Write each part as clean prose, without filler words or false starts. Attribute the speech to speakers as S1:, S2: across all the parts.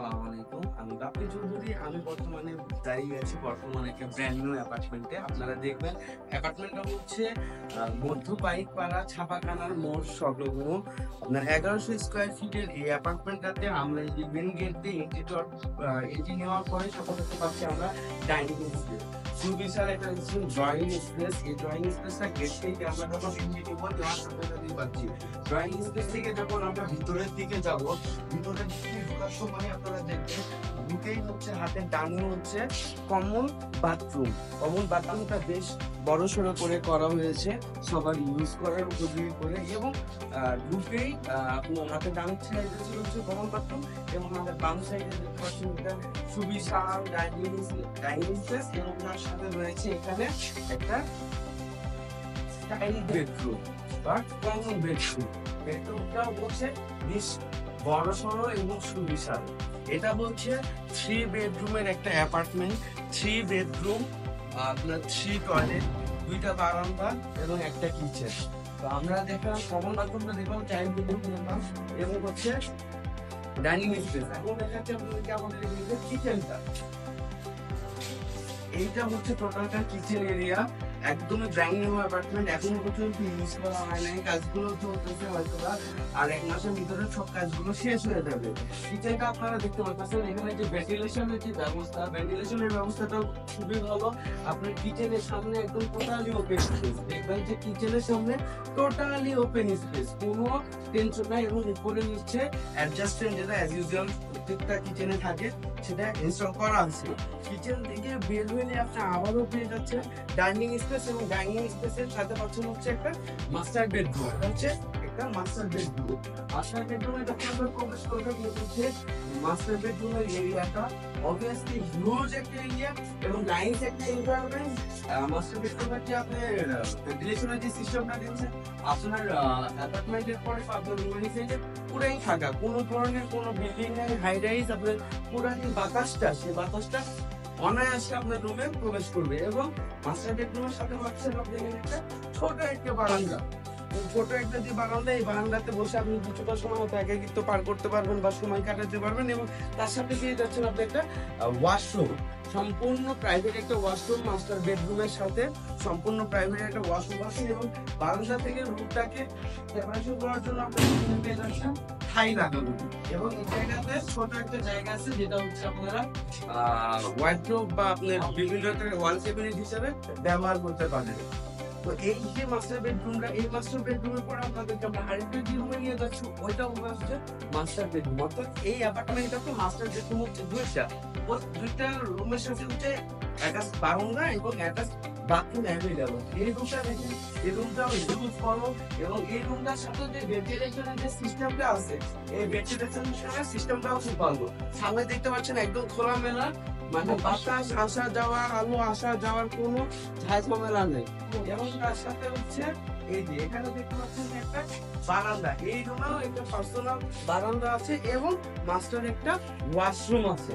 S1: আসসালামু আলাইকুম। আমি বাপ্পি চৌধুরী। আমি বর্তমানে দাঁড়িয়ে আছি একটা ব্র্যান্ড নিউ অ্যাপার্টমেন্টে। আপনারা দেখবেন অ্যাপার্টমেন্টটা হচ্ছে মধ্য পাইকপাড়া ছাপাখানার মোড় সংলগ্ন। আপনার 1100 স্কোয়ার ফিটের এই অ্যাপার্টমেন্টটাতে আমরা এই যে মেন গেট দিয়ে এন্ট্রি নেওয়ার পরে সাথে পাচ্ছি আমরা ডাইনিং স্পেস। সুবিশাল একটা ড্রয়িং স্পেস। এই ড্রয়িং স্পেসটা গেট থেকে আমরা যখন এন্ট্রি নেবো নেওয়ার সাথে পাচ্ছি। ড্রয়িং স্পেস থেকে যখন আমরা ভিতরের দিকে যাব, ভিতরের দিকে ঢোকার সময় আপনারা দেখবেন ঢুকেই হচ্ছে হাতের ডানে হচ্ছে কমন বাথরুম। কমন বাথরুমটা বেশ বড় সড়ো করে করা হয়েছে, সবার ইউজ করার উপযোগী করে। এবং ঢুকেই আপনার হাতের ডান সাইডে ছিল হচ্ছে কমন বাথরুম, এবং আমাদের বাম সাইডে দেখতে পাচ্ছেন এটা সুবিশাল ডাইনিং স্পেস, এবং তার সাথে রয়েছে এখানে একটা স্টাইল বেডরুম বা কমন বেডরুম। বেডরুমটা হচ্ছে বেশ বড় সড়ো এবং সুবিশাল। এটা হচ্ছে 3 বেডরুমের একটা অ্যাপার্টমেন্ট। 3 বেডরুম, আপনার 3 টয়লেট, 2টা বারান্দা এবং একটা কিচেন। তো আমরা দেখলাম কমন বাথরুমটা, দেখলাম চাইল্ড বেডরুম দেখলাম, এবং হচ্ছে ডাইনিং স্পেস। এখন দেখাচ্ছি আপনাদেরকে আমাদের কিচেনটা। এইটা হচ্ছে টোটালটা কিচেন এরিয়া। একদমই ব্র্যান্ড নিউ অ্যাপার্টমেন্ট, এখনো পর্যন্ত ইউজ করা হয় নাই, কাজগুলো চলতেছে হয়তো আর 1 মাসের ভিতরে সব কাজগুলো শেষ হয়ে যাবে। কিচেনটা আপনারা দেখতে পাচ্ছেন, এখানে যে ভেন্টিলেশনের যে ব্যবস্থা, ভেন্টিলেশনের ব্যবস্থাটা খুবই ভালো। আপনার কিচেনের সামনে একদম টোটালি ওপেন স্পেস, দেখবেন যে কিচেনের সামনে টোটালি ওপেন স্পেস, কোনো টেনশন নাই। এবং উপরে নিচ্ছে অ্যাডজাস্টমেন্ট, যেটা অ্যাজ ইউজুয়াল প্রত্যেকটা কিচেনে থাকে, সেটা ইনস্টল করা আছে। কিচেন থেকে বের হয়ে আপনি আবারও পেয়ে যাচ্ছেন ডাইনিং স্পেস, এবং ডাইনিং স্পেসের সাথে পাচ্ছেন হচ্ছে একটা মাস্টার বেডরুম। এটা হচ্ছে একটা মাস্টার বেডরুম। মাস্টার বেডরুমে যখন আপনারা প্রবেশ করবেন, হচ্ছে মাস্টার বেডরুমের এরিয়াটা অবভিয়াসলি হিউজ একটা এরিয়া এবং নাইস একটা এনভায়রনমেন্ট। মাস্টার বেডরুমের যে আপনি ভেন্টিলেশনের যে সিস্টেমটা দিয়েছেন, আপনার অ্যাপার্টমেন্টের পরে আপনার রুমের নিচে পুরাই থাকা, কোনো ধরনের কোনো বিল্ডিং নেই, হাই রাইজ, আপনার পুরা যে বাতাসটা, সেই বাতাসটা অনায়াসে আপনার রুমে প্রবেশ করবে। এবং মাস্টার বেডরুমের সাথে পাচ্ছেন আপনি একটা ছোট একটা বারান্দা। ছোট একটা যে বারান্দা, এই বারান্দাতে বসে আপনি কিছুটা সময় মতো একাকিত্ব পার করতে পারবেন বা সময় কাটাতে পারবেন। এবং তার সাথে পেয়ে যাচ্ছেন আপনি একটা ওয়াশরুম, সম্পূর্ণ প্রাইভেট একটা ওয়াশরুম। মাস্টার বেডরুমের সাথে সম্পূর্ণ প্রাইভেট একটা ওয়াশরুম আছে, এবং বারান্দা থেকে রুমটাকে সেপারেশন করার জন্য আপনি পেয়ে যাচ্ছেন ঠাই লাগানো। এবং এই জায়গাতে ছোট একটা জায়গা আছে, যেটা হচ্ছে আপনারা ওয়ার্ডরোব বা আপনার বিভিন্ন ওয়াল ক্যাবিনেট হিসেবে ব্যবহার করতে পারেন। তো এই যে মাস্টার বেডরুমটা, এই মাস্টার বেডরুমের পরে আপনাদেরকে আমরা আরেকটা যে রুমে নিয়ে যাচ্ছি, ওইটাও হচ্ছে মাস্টার বেডরুম। অর্থাৎ এই অ্যাপার্টমেন্টটাতে মাস্টার বেডরুম হচ্ছে দুইটা রুমের সাথে হচ্ছে একটা বারান্দা এবং একটা বাথরুম অ্যাভেলেবল। এই রুমটা দেখেন, এই রুমটাও ইউজ করো, এবং এই রুমটার সাথে যে ভেন্টিলেশনের যে সিস্টেমটা আছে, এই ভেন্টিলেশনের সিস্টেমটাও খুব ভালো। সামনে দেখতে পাচ্ছেন একদম খোলামেলা, মানে বাতাস আসা যাওয়া, আলো আসা যাওয়ার কোনো ঝামেলা নেই। এবং তার সাথে হচ্ছে এই যে এখানে দেখতে পাচ্ছেন একটা বারান্দা, এই রুমেও একটা পার্সোনাল বারান্দা আছে, এবং মাস্টার একটা ওয়াশরুম আছে।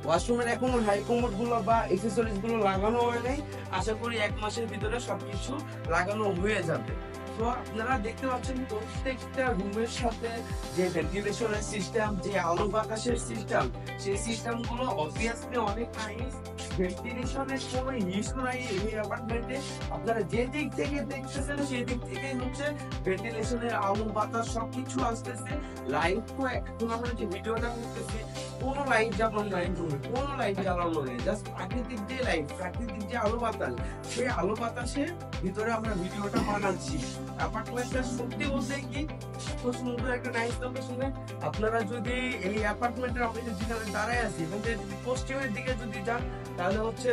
S1: ওয়াশরুমের এখনো হাই কমোড গুলো বা এক্সেসরিজ গুলো লাগানো হয় নাই, আশা করি 1 মাসের ভিতরে সবকিছু লাগানো হয়ে যাবে। তো আপনারা দেখতে পাচ্ছেন প্রত্যেকটা রুমের সাথে যে ভেন্টিলেশনের সিস্টেম, যে আলো বাতাসের সিস্টেম, সেই সিস্টেম গুলো অবভিয়াসলি অনেক নাইস। ভেন্টিলেশনের কোনো ইস্যু নাই এই অ্যাপার্টমেন্টে। আপনারা যে দিক থেকে দেখতেছেন, সেই দিক থেকে হচ্ছে ভেন্টিলেশনের আলো বাতাস সবকিছু আসতেছে। লাইট তো এখন আমরা যে ভিডিওটা করতেছি, কোনো লাইট জ্বালানো নাই, কোনো লাইট জ্বালানো নেই, জাস্ট প্রাকৃতিক যে লাইট, প্রাকৃতিক যে আলো বাতাস, সেই আলো বাতাসের ভিতরে আমরা ভিডিওটা বানাচ্ছি। অ্যাপার্টমেন্টটা সত্যি বলতে কি খুব সুন্দর একটা নাইস লোকেশনে। আপনারা যদি এই অ্যাপার্টমেন্টের আপনি যেখানে দাঁড়ায় আছি, এবং যদি পশ্চিমের দিকে যদি যান, তাহলে হচ্ছে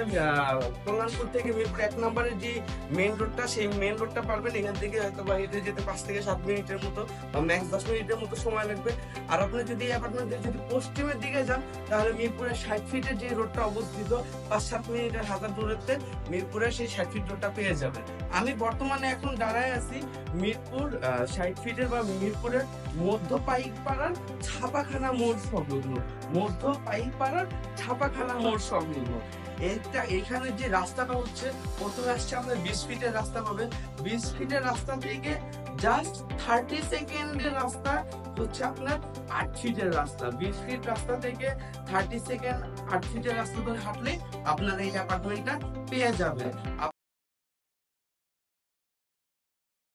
S1: কল্যাণপুর থেকে মিরপুর 1 নম্বরের যে মেইন রোডটা, সেই মেইন রোডটা পারবেন। এখান থেকে হয়তো বা হেঁটে যেতে 5 থেকে 7 মিনিটের মতো বা ম্যাক্স 10 মিনিটের মতো সময় লাগবে। আর আপনি যদি এই অ্যাপার্টমেন্টে যদি পশ্চিমের দিকে যান, তাহলে মিরপুরের 60 ফিটের যে রোডটা অবস্থিত, 5-7 মিনিটের হাঁটার দূরত্বে মিরপুরের সেই 60 ফিট রোডটা পেয়ে যাবেন। আমি বর্তমানে এখন দাঁড়ায় আছি মিরপুর 60 ফিটের বা মিরপুরের মধ্য পাইকপাড়ার ছাপাখানা মোড় সংলগ্ন, মধ্য পাইকপাড়ার ছাপাখানা মোড় সংলগ্ন। এখানে যে রাস্তাটা হচ্ছে, প্রথমে আসছে আপনার 20 ফিটের রাস্তা পাবেন। 20 ফিটের রাস্তা থেকে জাস্ট 30 সেকেন্ডের রাস্তা হচ্ছে আপনার 8 ফিটের রাস্তা। 20 ফিট রাস্তা থেকে 30 সেকেন্ড 8 ফিটের রাস্তা ধরে হাঁটলে আপনারা এই অ্যাপার্টমেন্টটা পেয়ে যাবেন।